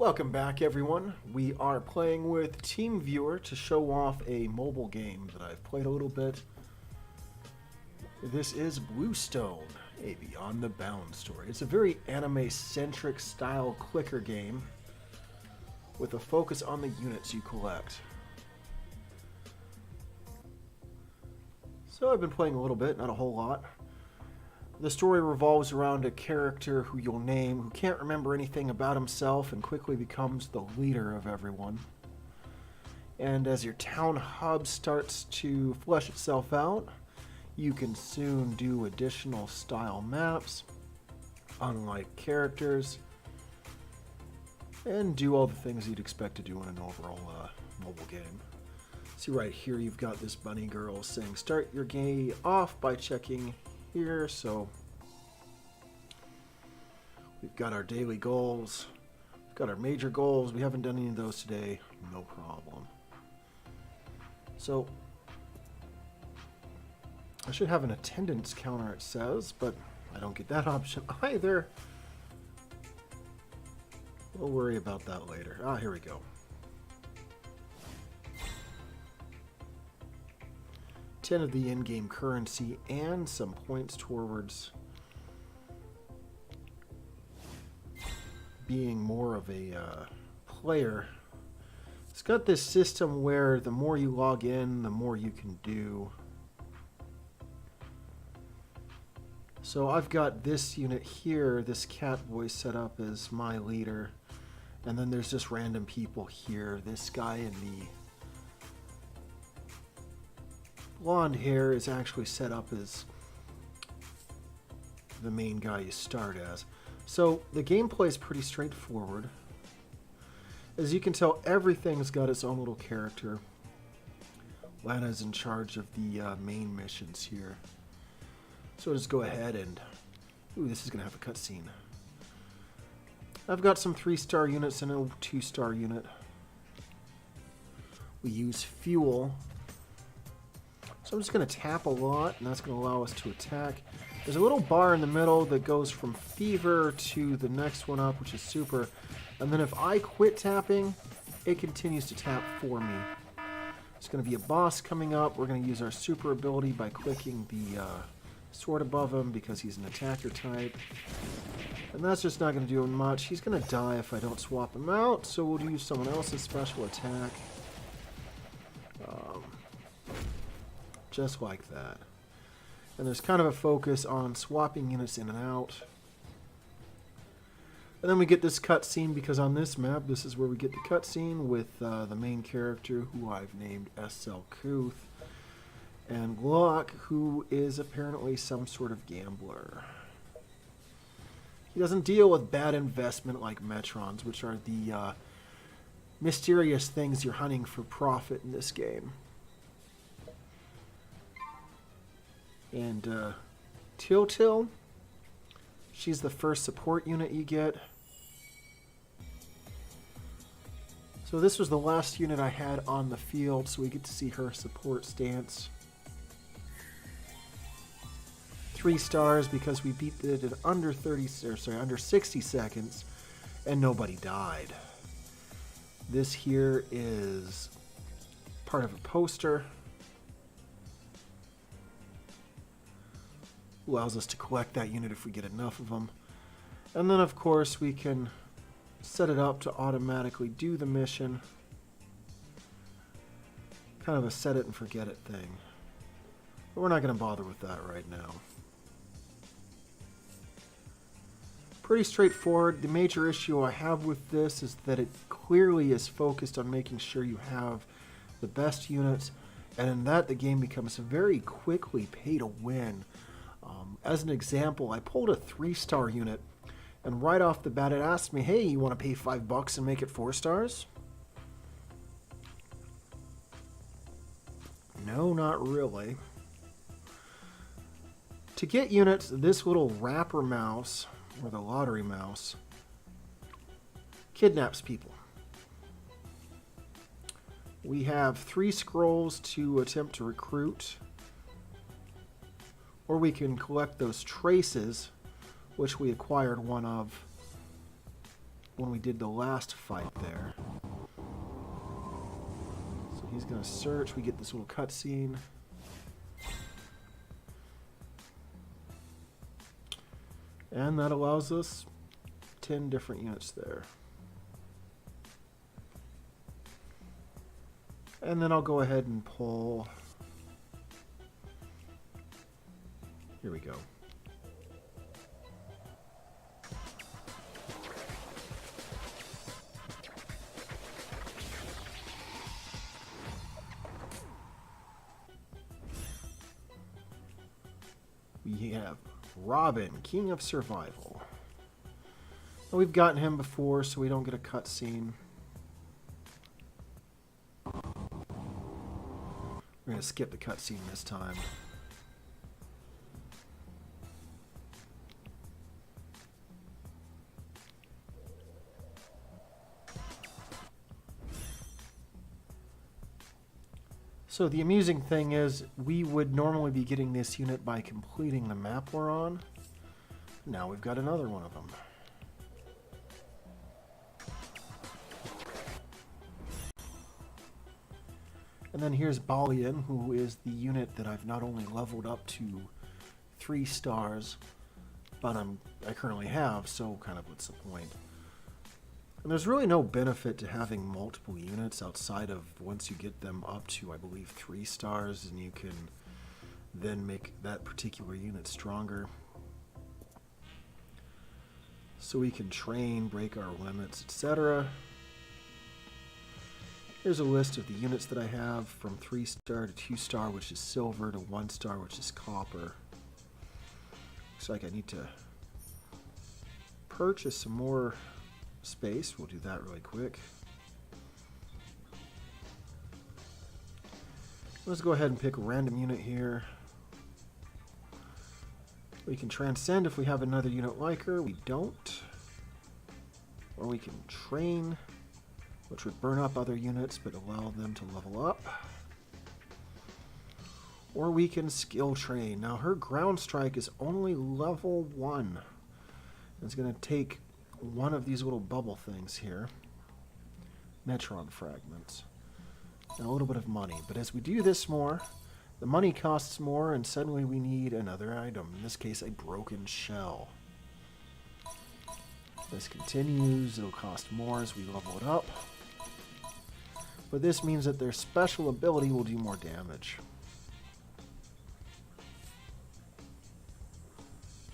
Welcome back, everyone. We are playing with TeamViewer to show off a mobile game that I've played a little bit. This is Blustone, a Beyond the Bound story. It's a very anime-centric style clicker game with a focus on the units you collect. So I've been playing a little bit, not a whole lot. The story revolves around a character who you'll name, who can't remember anything about himself and quickly becomes the leader of everyone. And as your town hub starts to flesh itself out, you can soon do additional style maps, unlike characters, and do all the things you'd expect to do in an overall mobile game. See right here, you've got this bunny girl saying start your game off by checking here. So we've got our daily goals, we've got our major goals. We haven't done any of those today, no problem. So I should have an attendance counter, it says, but I don't get that option either. We'll worry about that later. Here we go. 10 of the in-game currency and some points towards being more of a player. It's got this system where the more you log in, the more you can do. So I've got this unit here, this cat boy set up as my leader, and then there's just random people here. This guy in the blonde hair is actually set up as the main guy you start as. So the gameplay is pretty straightforward. As you can tell, everything's got its own little character. Lana's in charge of the main missions here. So just go ahead and... Ooh, this is going to have a cutscene. I've got some 3-star units and a 2-star unit. We use fuel. So I'm just going to tap a lot, and that's going to allow us to attack. There's a little bar in the middle that goes from fever to the next one up, which is super. And then if I quit tapping, it continues to tap for me. There's going to be a boss coming up. We're going to use our super ability by clicking the sword above him because he's an attacker type. And that's just not going to do much. He's going to die if I don't swap him out, so we'll use someone else's special attack. Just like that. And there's kind of a focus on swapping units in and out. And then we get this cutscene because on this map, this is where we get the cutscene with the main character who I've named S.L. Kuth. And Locke, who is apparently some sort of gambler. He doesn't deal with bad investment like Metrons, which are the mysterious things you're hunting for profit in this game. And Til, she's the first support unit you get. So this was the last unit I had on the field, so we get to see her support stance. 3 stars because we beat it at under 60 seconds, and nobody died. This here is part of a poster. Allows us to collect that unit if we get enough of them. And then, of course, we can set it up to automatically do the mission. Kind of a set it and forget it thing. But we're not going to bother with that right now. Pretty straightforward. The major issue I have with this is that it clearly is focused on making sure you have the best units. And in that, the game becomes very quickly pay to win. As an example, I pulled a 3-star unit, and right off the bat it asked me, hey, you want to pay $5 and make it 4 stars? No, not really. To get units, this little wrapper mouse, or the lottery mouse, kidnaps people. We have 3 scrolls to attempt to recruit. Or we can collect those traces, which we acquired one of when we did the last fight there. So he's going to search. We get this little cutscene. And that allows us 10 different units there. And then I'll go ahead and pull. Here we go. We have Robin, King of Survival. Now, we've gotten him before, so we don't get a cutscene. We're going to skip the cutscene this time. So the amusing thing is, we would normally be getting this unit by completing the map we're on. Now we've got another one of them. And then here's Balian, who is the unit that I've not only leveled up to 3 stars, but I currently have, so kind of what's the point? And there's really no benefit to having multiple units outside of once you get them up to, I believe, 3 stars, and you can then make that particular unit stronger. So we can train, break our limits, etc. Here's a list of the units that I have from 3 star to 2 star, which is silver, to 1 star, which is copper. Looks like I need to purchase some more space. We'll do that really quick. Let's go ahead and pick a random unit here. We can transcend if we have another unit like her. We don't. Or we can train, which would burn up other units but allow them to level up. Or we can skill train. Now her ground strike is only level 1. It's going to take one of these little bubble things here. Metron fragments. And a little bit of money. But as we do this more, the money costs more and suddenly we need another item. In this case, a broken shell. This continues. It'll cost more as we level it up. But this means that their special ability will do more damage.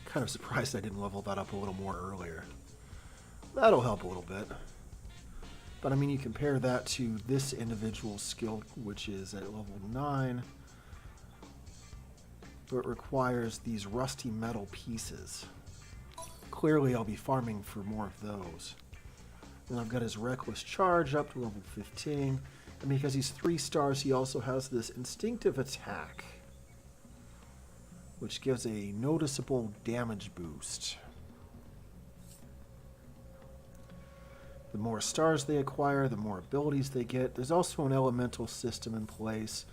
Kind of surprised I didn't level that up a little more earlier. That'll help a little bit. But I mean, you compare that to this individual skill, which is at level 9. So it requires these rusty metal pieces. Clearly I'll be farming for more of those. Then I've got his reckless charge up to level 15. And because he's 3 stars, he also has this instinctive attack, which gives a noticeable damage boost. The more stars they acquire, the more abilities they get. There's also an elemental system in place.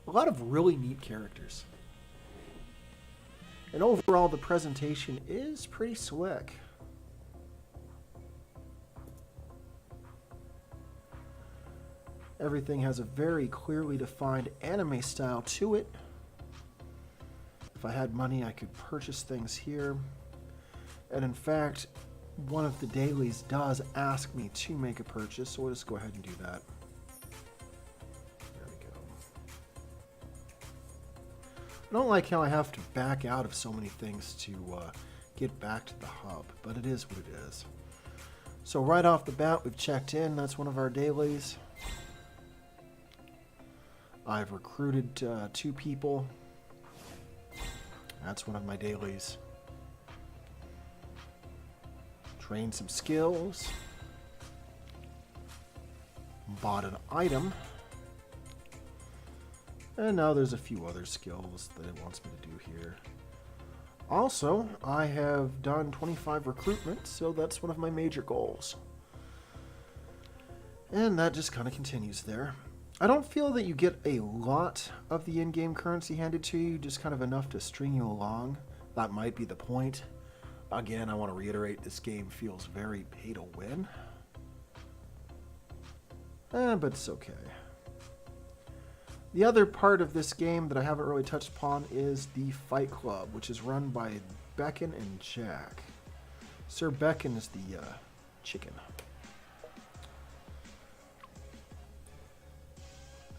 A lot of really neat characters. And overall, the presentation is pretty slick. Everything has a very clearly defined anime style to it. If I had money, I could purchase things here. And in fact, one of the dailies does ask me to make a purchase, so we'll just go ahead and do that. There we go. I don't like how I have to back out of so many things to get back to the hub, but it is what it is. So right off the bat, we've checked in. That's one of our dailies. I've recruited 2 people. That's one of my dailies. Trained some skills. Bought an item. And now there's a few other skills that it wants me to do here. Also, I have done 25 recruitment, so that's one of my major goals. And that just kind of continues there. I don't feel that you get a lot of the in-game currency handed to you, just kind of enough to string you along. That might be the point. Again, I want to reiterate, this game feels very pay to win. But it's okay. The other part of this game that I haven't really touched upon is the Fight Club, which is run by Beckon and Jack. Sir Beckon is the chicken.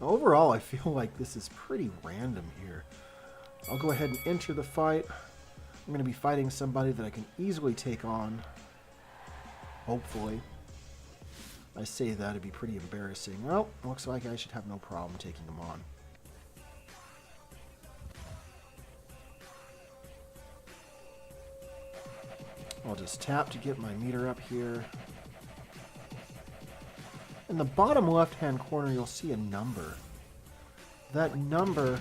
Overall, I feel like this is pretty random here. I'll go ahead and enter the fight. I'm going to be fighting somebody that I can easily take on. Hopefully. I say that, it'd be pretty embarrassing. Well, looks like I should have no problem taking him on. I'll just tap to get my meter up here. In the bottom left-hand corner, you'll see a number. That number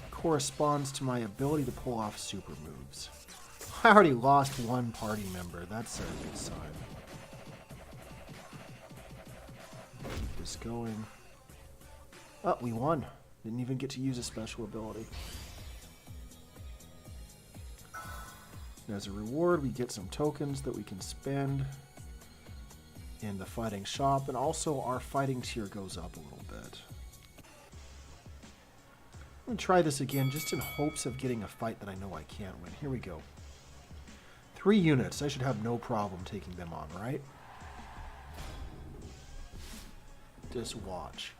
corresponds to my ability to pull off super moves. I already lost one party member. That's a good sign. Keep this going. Oh, we won. Didn't even get to use a special ability. And as a reward, we get some tokens that we can spend in the fighting shop, and also our fighting tier goes up a little bit. I'm going to try this again just in hopes of getting a fight that I know I can't win. Here we go. 3 units. I should have no problem taking them on, right? Just watch.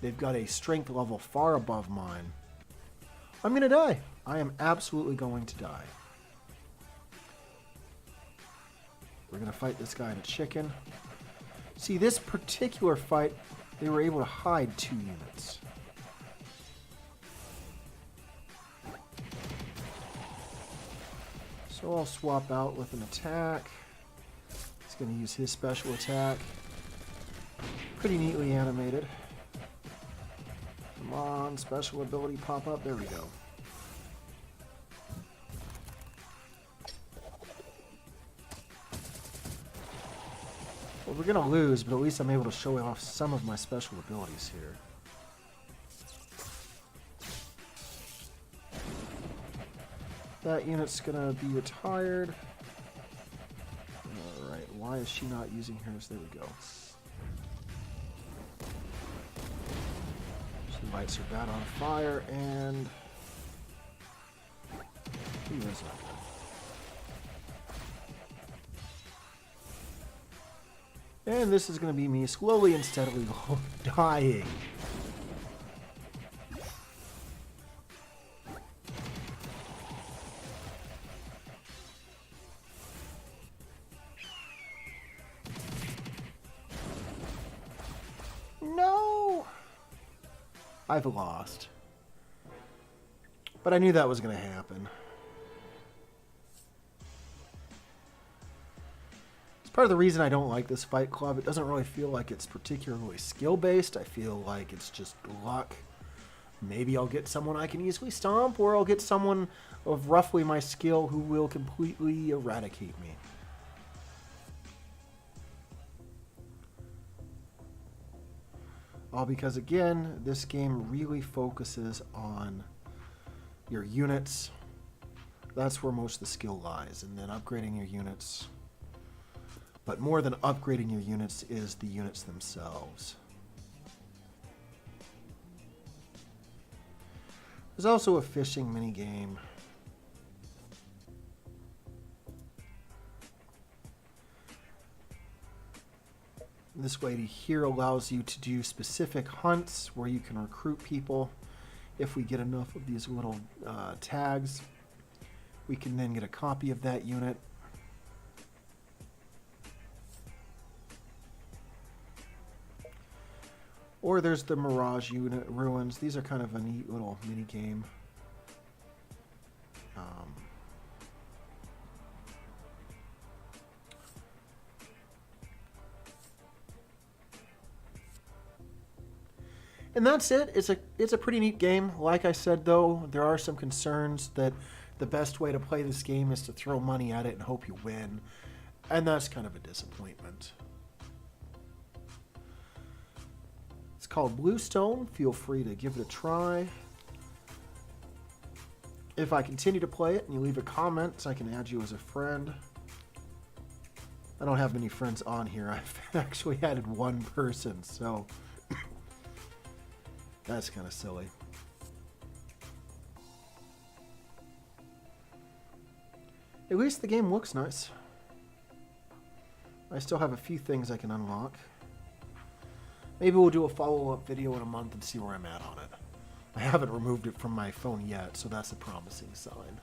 They've got a strength level far above mine. I'm going to die. I am absolutely going to die. We're going to fight this guy in a chicken. See, this particular fight, they were able to hide 2 units. So I'll swap out with an attack. He's going to use his special attack. Pretty neatly animated. Come on, special ability pop up. There we go. Well, we're going to lose, but at least I'm able to show off some of my special abilities here. That unit's going to be retired. Alright, why is she not using hers? There we go. She lights her bat on fire, and she is not good. And this is going to be me slowly and steadily dying. No! I've lost. But I knew that was going to happen. Part of the reason I don't like this Fight Club, it doesn't really feel like it's particularly skill-based. I feel like it's just luck. Maybe I'll get someone I can easily stomp, or I'll get someone of roughly my skill who will completely eradicate me. All because, again, this game really focuses on your units. That's where most of the skill lies, and then upgrading your units. But more than upgrading your units is the units themselves. There's also a fishing minigame. This way here allows you to do specific hunts where you can recruit people. If we get enough of these little tags, we can then get a copy of that unit. Or there's the Mirage unit ruins. These are kind of a neat little mini game. And that's it. It's a pretty neat game. Like I said, though, there are some concerns that the best way to play this game is to throw money at it and hope you win. And that's kind of a disappointment. It's called Blustone. Feel free to give it a try. if I continue to play it and you leave a comment, I can add you as a friend. I don't have many friends on here. I've actually added one person, so that's kind of silly. At least the game looks nice. I still have a few things I can unlock. Maybe we'll do a follow-up video in a month and see where I'm at on it. I haven't removed it from my phone yet, so that's a promising sign.